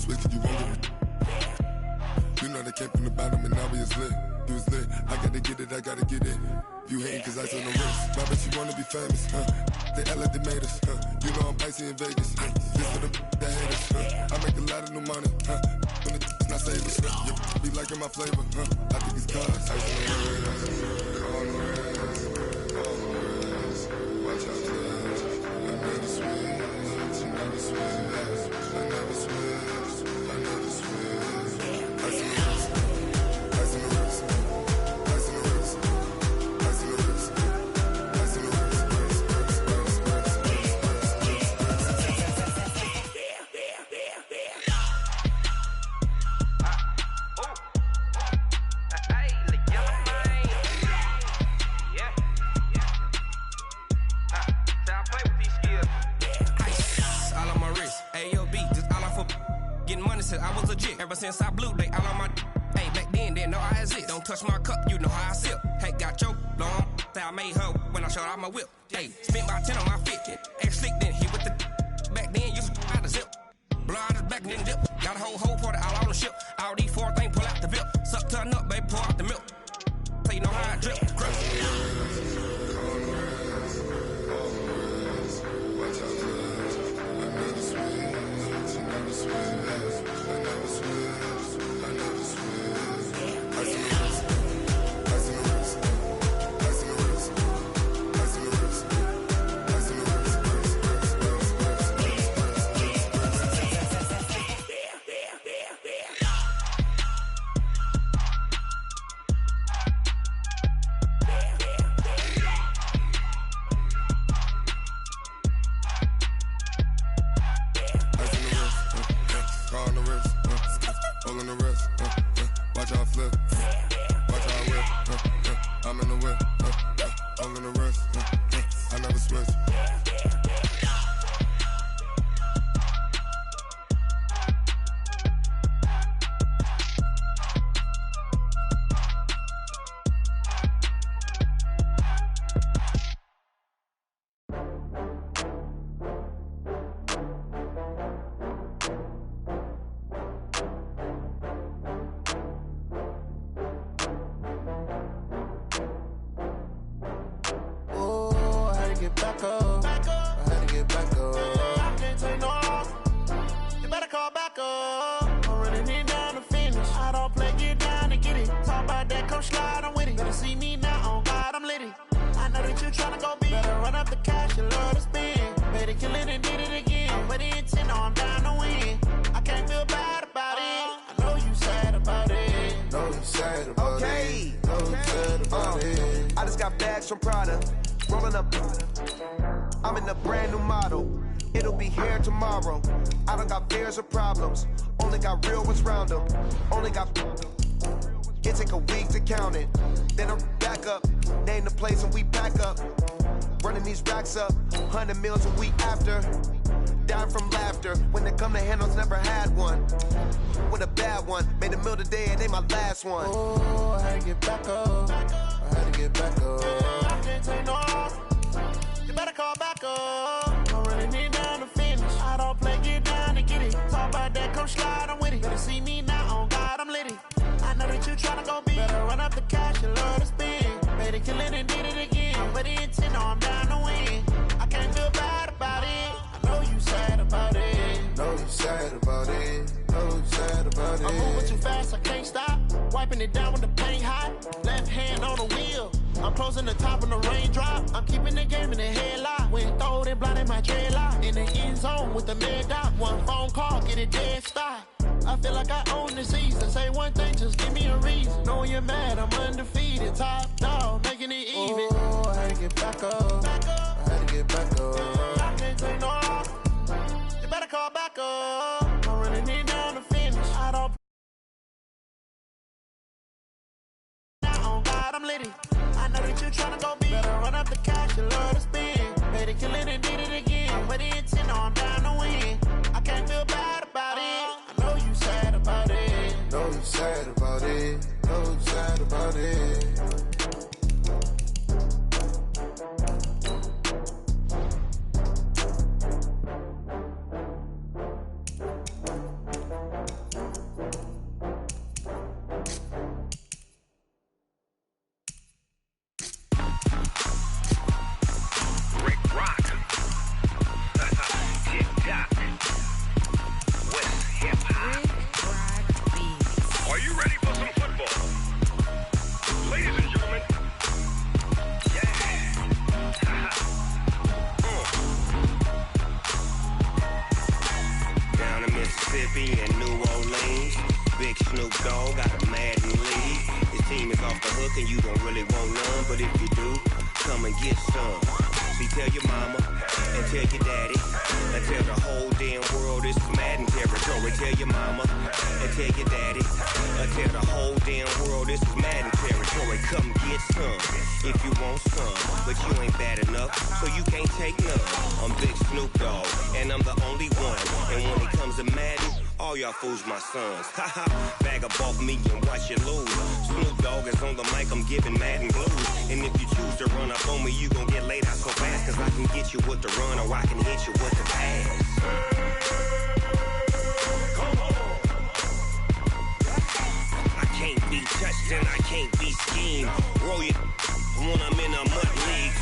switch, you won't get it. You know they came from the bottom and now we is lit. You was lit, I gotta get it, I gotta get it. You hating cause I on the wrist. My bitch, you wanna be famous, They act like they made us, You know I'm icy in Vegas, This for the that haters, I make a lot of new money, When the not savers, Be liking my flavor, I think it's cars. Ice on the wrist, on the wrist, on the wrist. Watch out, please. I never switch, I never switch, I never switch, I never switch. Ice on the wrist, ice on the wrist, ice on the wrist, ice on the wrist, ice on the wrist. I was legit ever since I blew they all on my hey back then didn't know I exist. Don't touch my cup, you know how I sip. Hey, got your long I made her when I showed out my whip. Hey, spent about 10 on my fit. Ex slick then hit with the back then you out the zip. Blow out his back then dip. Got a whole party all on the ship. All these four things pull out the VIP. Suck turn up, baby, pour out the milk. So you know how I drip. Crush. From Prada, rolling up. I'm in a brand new model. It'll be here tomorrow. I don't got fears or problems. Only got real ones round them. Only got. It take a week to count it. Then I'm back up. Name the place and we pack up. Running these racks up. 100 meals a week after. Dying from laughter. When it come to handles, never had one. With a bad one. Made a meal today and they my last one. Oh, I had to get back up. I had to get back up. I can't take no off. You better call back up. I'm running it down to finish. I don't play, get down to get it. Talk about that, come slide, I'm with it. Better see me now, on God, I'm litty. I know that you tryna go big. Better run up the cash, you love to spend. Better kill it and did it again. But the intent, no, I'm down to win. I can't feel bad about it. I know you sad about it. Know you sad about it. Know you sad about it. I'm moving too fast, I can't stop. Wiping it down with the paint hot. Left hand on the wheel. I'm closing the top on the raindrop. I'm keeping the game in the headlock. When throwed and blinded my dreadlock. In the end zone with the mad dot. One phone call, get it dead stop. I feel like I own the season. Say one thing, just give me a reason. Knowing you're mad, I'm undefeated. Top dog, making it even. Oh, I had to get back up. Back up. I had to get back up. I can't take no off. You better call back up. I'm running it down to finish. I don't. Now on God, I'm litty. I know that you tryna go big. Better run up the cash, you love to spend. Better kill it and did it again. But the intent, no, I'm down to win. I can't feel bad about it. I know you sad about it. Know you sad about it. Know you sad about it. Mississippi and New Orleans. Big Snoop Dogg got a Madden lead. His team is off the hook and you don't really want none, but if you do, come and get some. See, tell your mama and tell your daddy and tell the whole damn world this is Madden territory. Tell your mama and tell your daddy and tell the whole damn world this is Madden territory. Come get some if you want some, but you ain't bad enough, so you can't take none. I'm Big Snoop Dogg and I'm the only one, and when it comes to Madden, all y'all fools my sons. Haha, bag up off me and watch you lose. Snoop Dogg is on the mic, I'm giving Madden blues. And if you choose to run up on me, you gon' get laid out so fast, cause I can get you with the run or I can hit you with the pass. I can't be touched and I can't be schemed. Roll it when I'm in a mud league.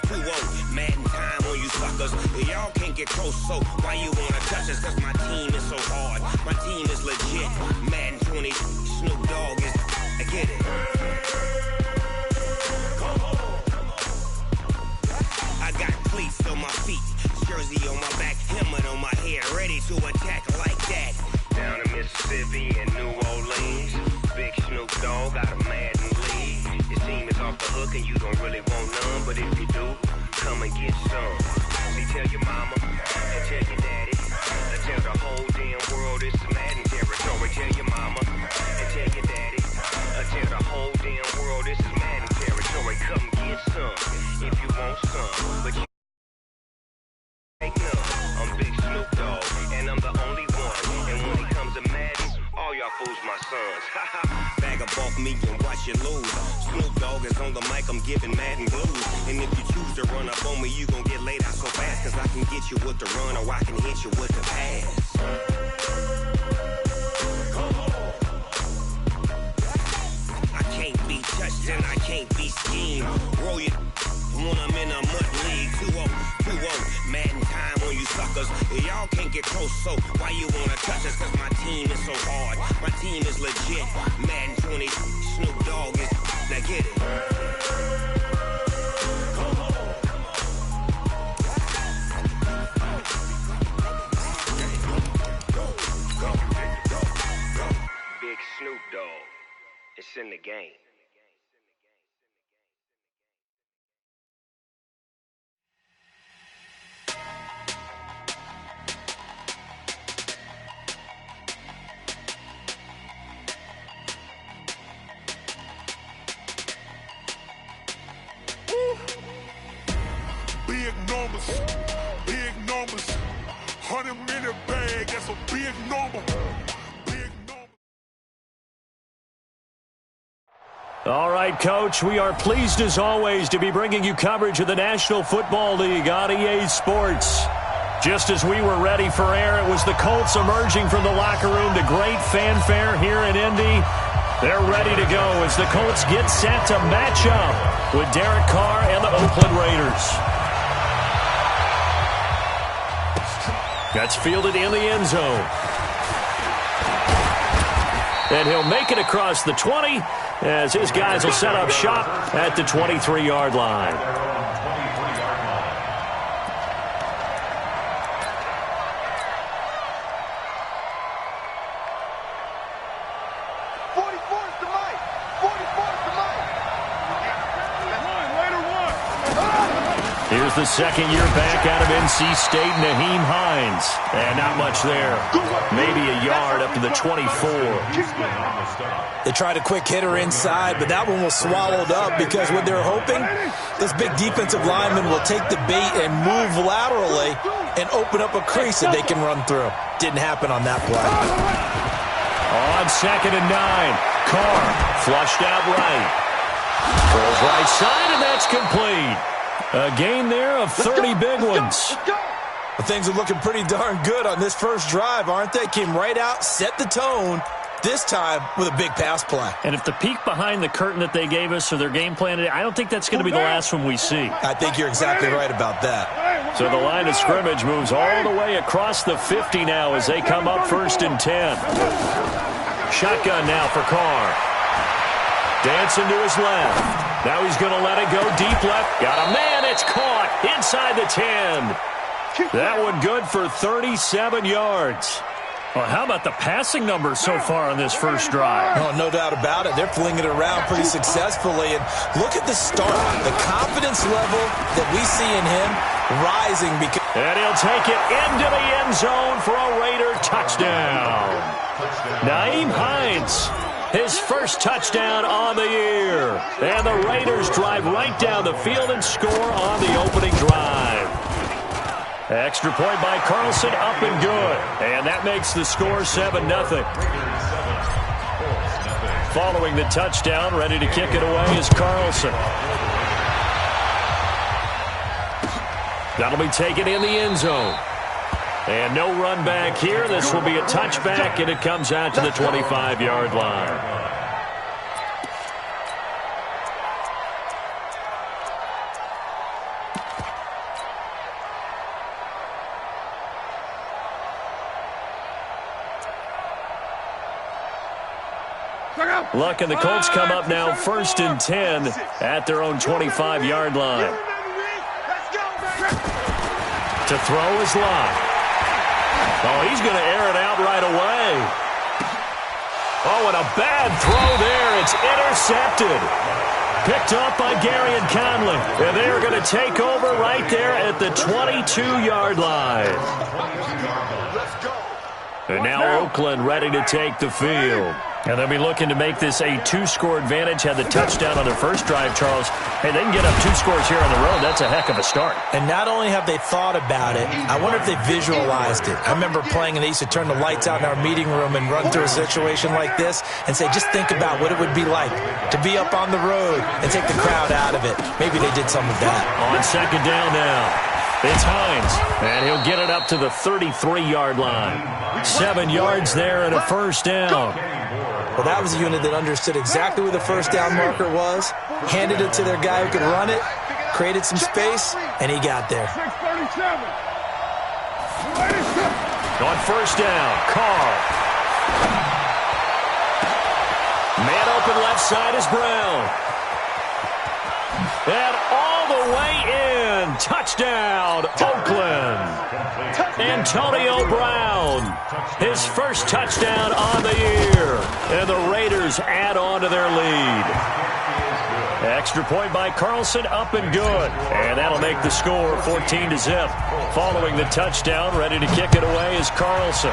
2-0, Madden time on you suckers. Y'all can't get close, so why you wanna touch us? Cause my team is so hard, my team is legit. Madden 20, Snoop Dogg is, I get it. I got cleats on my feet, jersey on my back, helmet on my head, ready to attack like that. Down in Mississippi and New Orleans, Big Snoop Dogg got a Madden lead. His team is off the hook and you don't really want none, but if you do, come and get some. See, tell your mama and tell your daddy and tell the whole damn world this is Madden territory. Tell your mama and tell your daddy and tell the whole damn world this is Madden territory. Come get some if you want some, but you take none. I'm Big Snoop Dogg and I'm the only one, and when it comes to Madden, all y'all fools my sons. Bag up off me and watch you lose. Snoop Dogg is on the mic, I'm giving Madden blues. And if you choose to run up on me, you gon' get laid out so fast, cause I can get you with the run or I can hit you with the pass. I can't be touched and I can't be schemed. Roll it when I'm in a mud league. 2-0, Madden time on you suckers. Y'all can't get close, so why you wanna touch us? Cause my team is so hard, my team is legit. Madden 20, Snoop Dogg is, now get it. Big Snoop Dogg, it's in the game. Big numbers, 100-minute bag, that's a big number. All right, Coach, we are pleased as always to be bringing you coverage of the National Football League on EA Sports. Just as we were ready for air, it was the Colts emerging from the locker room to great fanfare here in Indy. They're ready to go as the Colts get set to match up with Derek Carr and the Oakland Raiders. That's fielded in the end zone. And he'll make it across the 20 as his guys will set up shop at the 23-yard line. 44's the mic. 44's the mic. Here's the second-year back out of NC State, Naheem Hines. And not much there. Maybe a yard up to the 24. They tried a quick hitter inside, but that one was swallowed up because what they're hoping, this big defensive lineman will take the bait and move laterally and open up a crease that they can run through. Didn't happen on that play. On 2nd and 9, Carr flushed out right. Throws right side, and that's complete. A gain there of 30 big ones. Well, things are looking pretty darn good on this first drive, aren't they? Came right out, set the tone, this time with a big pass play. And if the peek behind the curtain that they gave us or their game plan, I don't think that's going to be the last one we see. I think you're exactly right about that. So the line of scrimmage moves all the way across the 50 now as they come up 1st and 10. Shotgun now for Carr. Dancing to his left. Now he's going to let it go deep left. Got a man. It's caught inside the 10. That one good for 37 yards. Well, how about the passing numbers so far on this first drive? Oh, no doubt about it. They're flinging it around pretty successfully. And look at the start. The confidence level that we see in him rising. And he'll take it into the end zone for a Raider touchdown. Nyheim Hines, his first touchdown on the year. And the Raiders drive right down the field and score on the opening drive. Extra point by Carlson, up and good. And that makes the score 7-0. Following the touchdown, ready to kick it away is Carlson. That'll be taken in the end zone. And no run back here. This will be a touchback, and it comes out to the 25-yard line. Luck and the Colts come up now 1st and 10 at their own 25-yard line. To throw is Locke. Oh, he's going to air it out right away. Oh, and a bad throw there. It's intercepted. Picked off by Gary and Conley. And they're going to take over right there at the 22-yard line. And now Oakland ready to take the field. And they'll be looking to make this a 2-score advantage. Had the touchdown on their first drive, Charles. Hey, they can get up 2 scores here on the road. That's a heck of a start. And not only have they thought about it, I wonder if they visualized it. I remember playing, and they used to turn the lights out in our meeting room and run through a situation like this and say, just think about what it would be like to be up on the road and take the crowd out of it. Maybe they did some of that. On second down now, it's Hines, and he'll get it up to the 33-yard line. 7 yards there and a first down. Well, that was a unit that understood exactly where the first down marker was, handed it to their guy who could run it, created some space, and he got there. On first down, Carr. Man open left side is Brown. And all the way in. Touchdown, Oakland. Antonio Brown, his first touchdown on the year. And the Raiders add on to their lead. Extra point by Carlson, up and good. And that'll make the score 14-0. Following the touchdown, ready to kick it away is Carlson.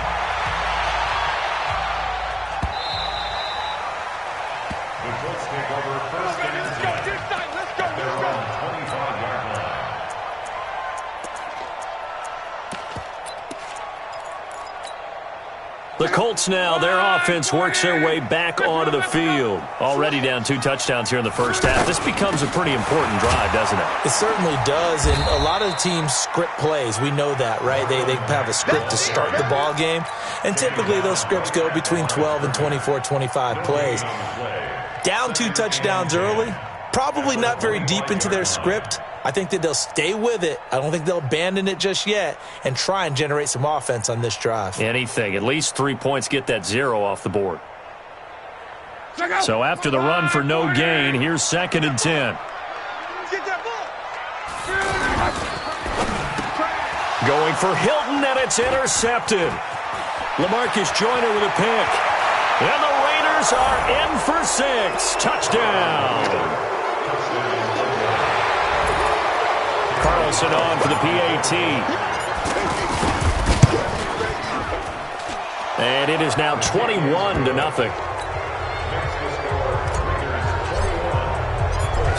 The Colts now, their offense works their way back onto the field. Already down 2 touchdowns here in the first half. This becomes a pretty important drive, doesn't it? It certainly does, and a lot of teams script plays. We know that, right? They have a script to start the ball game, and typically those scripts go between 12 and 24, 25 plays. Down 2 touchdowns early, probably not very deep into their script. I think that they'll stay with it. I don't think they'll abandon it just yet and try and generate some offense on this drive. Anything. At least 3 points, get that 0 off the board. So after the run for no gain, here's 2nd and 10. Going for Hilton, and it's intercepted. LaMarcus Joyner with a pick. And the Raiders are in for 6. Touchdown. Carlson on for the PAT. And it is now 21-0.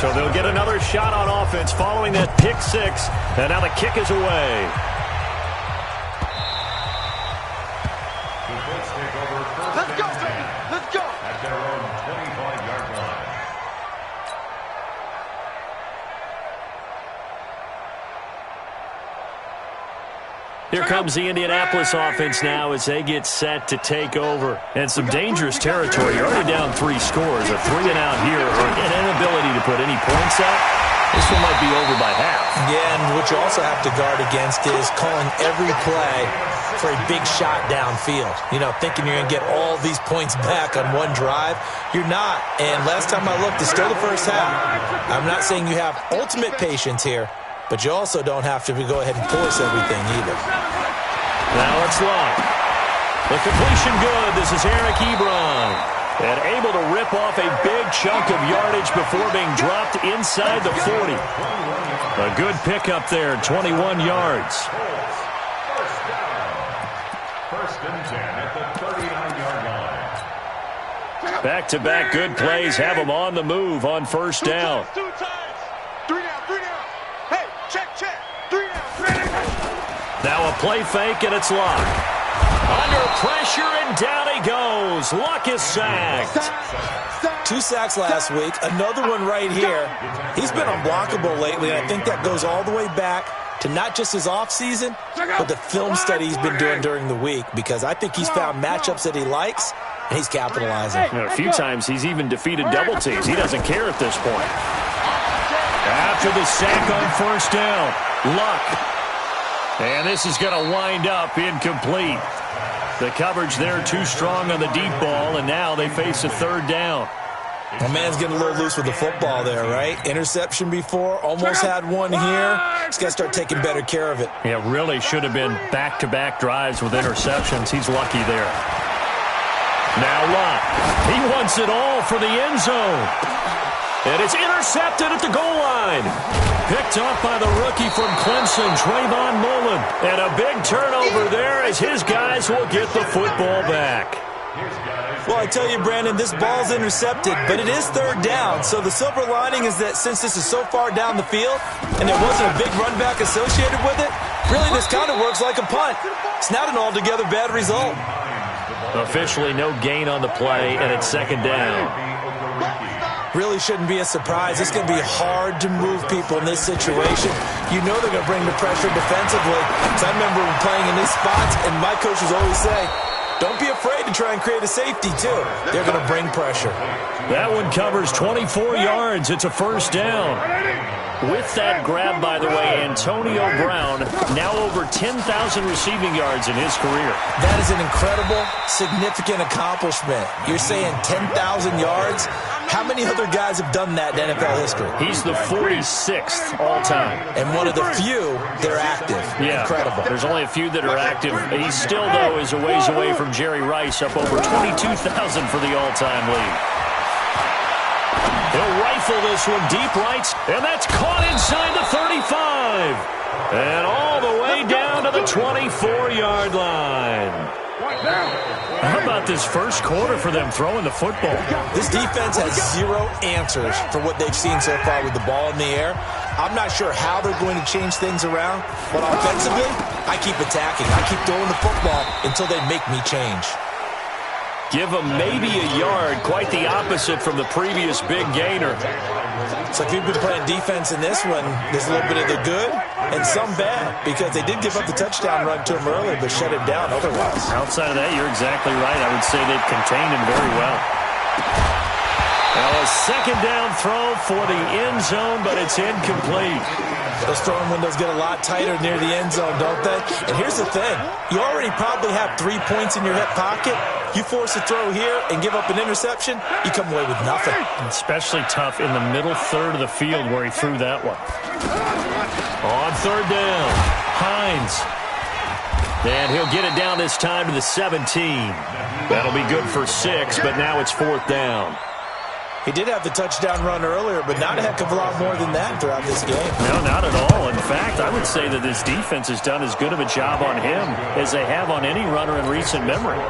So they'll get another shot on offense following that pick 6. And now the kick is away. Let's go, baby. Let's go. At their own 25-yard line. Here comes the Indianapolis offense now as they get set to take over. And some dangerous territory. You're already down 3 scores. A 3-and-out here, or an inability to put any points up. This one might be over by half. Yeah, and what you also have to guard against is calling every play for a big shot downfield. You know, thinking you're going to get all these points back on one drive. You're not. And last time I looked, it's still the first half. I'm not saying you have ultimate patience here, but you also don't have to go ahead and force everything either. Now it's Locke. The completion good. This is Eric Ebron. And able to rip off a big chunk of yardage before being dropped inside the 40. A good pickup there, 21 yards. First and 10 at the 39-yard line. Back-to-back good plays have them on the move on first down. Two times. Three down. Hey, check. 3 down. Now a play fake, and it's Luck. Under pressure, and down he goes. Luck is sacked. 2 sacks last week, another one right here. He's been unblockable lately, and I think that goes all the way back to not just his offseason, but the film study he's been doing during the week, because I think he's found matchups that he likes, and he's capitalizing. A few times he's even defeated double teams. He doesn't care at this point. After the sack on first down, Luck. And this is going to wind up incomplete. The coverage there too strong on the deep ball, and now they face a third down. My man's getting a little loose with the football there, right? Interception before, almost had one here. He's got to start taking better care of it. Yeah, really should have been back-to-back drives with interceptions. He's lucky there. Now Luck. He wants it all for the end zone. And it's intercepted at the goal line. Picked up by the rookie from Clemson, Trayvon Mullen. And a big turnover there as his guys will get the football back. Well, I tell you, Brandon, this ball's intercepted, but it is third down. So the silver lining is that since this is so far down the field and there wasn't a big run back associated with it, really this kind of works like a punt. It's not an altogether bad result. Officially no gain on the play, and it's second down. Really shouldn't be a surprise. It's going to be hard to move people in this situation. You know they're going to bring the pressure defensively. So I remember playing in these spots, and my coaches always say, don't be afraid to try and create a safety, too. They're going to bring pressure. That one covers 24 yards. It's a first down. With that grab, by the way, Antonio Brown now over 10,000 receiving yards in his career. That is an incredible, significant accomplishment. You're saying 10,000 yards? How many other guys have done that in NFL history? He's the 46th all-time. And one of the few that are active. Yeah, incredible. There's only a few that are active. He still, though, is a ways away from Jerry Rice, up over 22,000 for the all-time lead. He'll rifle this one deep right, and that's caught inside the 35. And all the way down to the 24-yard line. How about this first quarter for them throwing the football? This defense has zero answers for what they've seen so far with the ball in the air. I'm not sure how they're going to change things around, but offensively, I keep attacking. I keep throwing the football until they make me change. Give them maybe a yard, quite the opposite from the previous big gainer. So if you've been playing defense in this one, there's a little bit of the good and some bad, because they did give up the touchdown run to him earlier, but shut it down otherwise. Outside of that, you're exactly right. I would say they've contained him very well. Now a second down throw for the end zone, but it's incomplete. Those throwing windows get a lot tighter near the end zone, don't they? And here's the thing. You already probably have 3 points in your hip pocket. You force a throw here and give up an interception, you come away with nothing. Especially tough in the middle third of the field where he threw that one. On third down, Hines. And he'll get it down this time to the 17. That'll be good for 6, but now it's fourth down. He did have the touchdown run earlier, but not a heck of a lot more than that throughout this game. No, not at all. In fact, I would say that this defense has done as good of a job on him as they have on any runner in recent memory.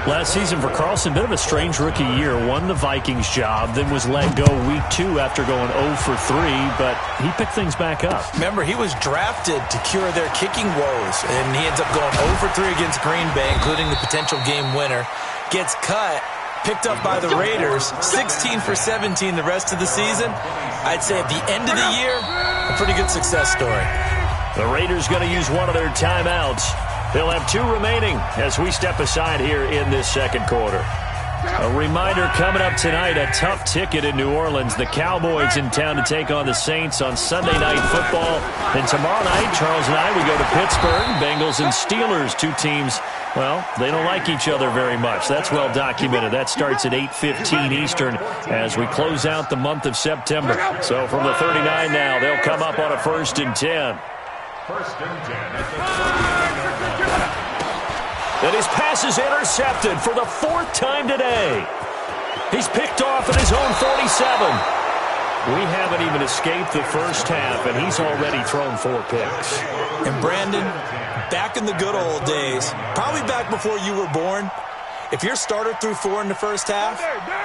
Last season for Carlson, bit of a strange rookie year. Won the Vikings job, then was let go week 2 after going 0 for 3, but he picked things back up. Remember, he was drafted to cure their kicking woes, and he ends up going 0 for 3 against Green Bay, including the potential game winner. Gets cut. Picked up by the Raiders, 16 for 17 the rest of the season. I'd say at the end of the year, a pretty good success story. The Raiders going to use one of their timeouts. They'll have 2 remaining as we step aside here in this second quarter. A reminder coming up tonight, a tough ticket in New Orleans. The Cowboys in town to take on the Saints on Sunday Night Football. And tomorrow night, Charles and I, we go to Pittsburgh. Bengals and Steelers, 2 teams. Well, they don't like each other very much. That's well documented. That starts at 8:15 Eastern as we close out the month of September. So from the 39 now, they'll come up on a 1st and 10. First and 10 at the 39. And his pass is intercepted for the 4th time today. He's picked off at his own 47. We haven't even escaped the first half, and he's already thrown 4 picks. And Brandon, back in the good old days, probably back before you were born, if your starter threw 4 in the first half,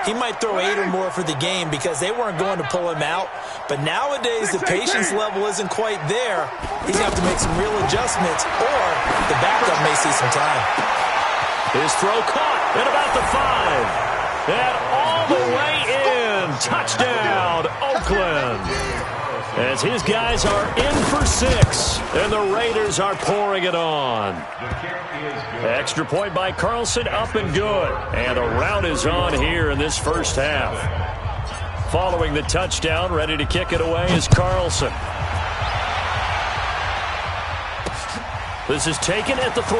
he might throw 8 or more for the game because they weren't going to pull him out. But nowadays, the patience level isn't quite there. He's going to have to make some real adjustments, or the backup may see some time. His throw caught at about the 5. And all the way in. Touchdown, Oakland. As his guys are in for 6, and the Raiders are pouring it on. Extra point by Carlson, up and good. And a rout is on here in this first half. Following the touchdown, ready to kick it away is Carlson. This is taken at the 3.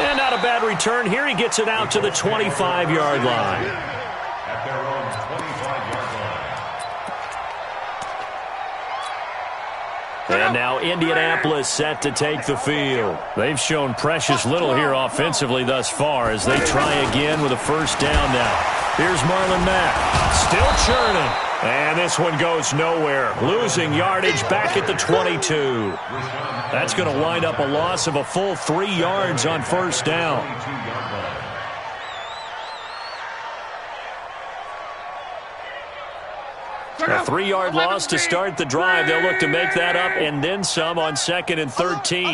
And not a bad return here. He gets it out to the 25-yard line. At their own 25-yard line. And now Indianapolis set to take the field. They've shown precious little here offensively thus far as they try again with a first down now. Here's Marlon Mack. Still churning. And this one goes nowhere. Losing yardage back at the 22. That's going to wind up a loss of a full 3 yards on first down. A 3-yard loss to start the drive. They'll look to make that up and then some on 2nd and 13.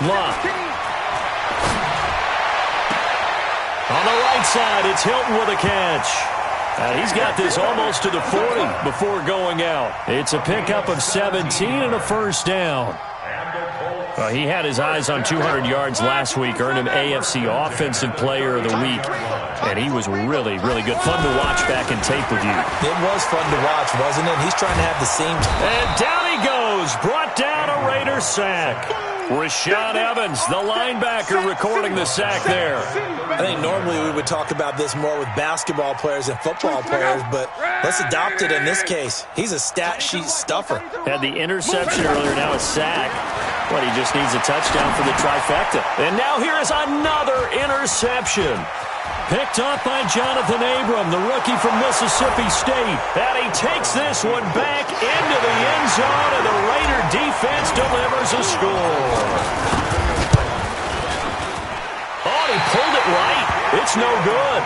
Love. On the right side, it's Hilton with a catch. He's got this almost to the 40 before going out. It's a pickup of 17 and a first down. He had his eyes on 200 yards last week, earned him AFC Offensive Player of the Week. And he was really, really good. Fun to watch back in tape with you. It was fun to watch, wasn't it? He's trying to have the same. And down he goes. Brought down a Raiders sack. Rashaan Evans, the linebacker, recording the sack there. I think normally we would talk about this more with basketball players and football players, but let's adopt it in this case. He's a stat sheet stuffer. Had the interception earlier, now a sack. But he just needs a touchdown for the trifecta. And now here is another interception. Picked up by Jonathan Abram, the rookie from Mississippi State. And he takes this one back into the end zone, and the Raider defense delivers a score. Oh, he pulled it right. It's no good.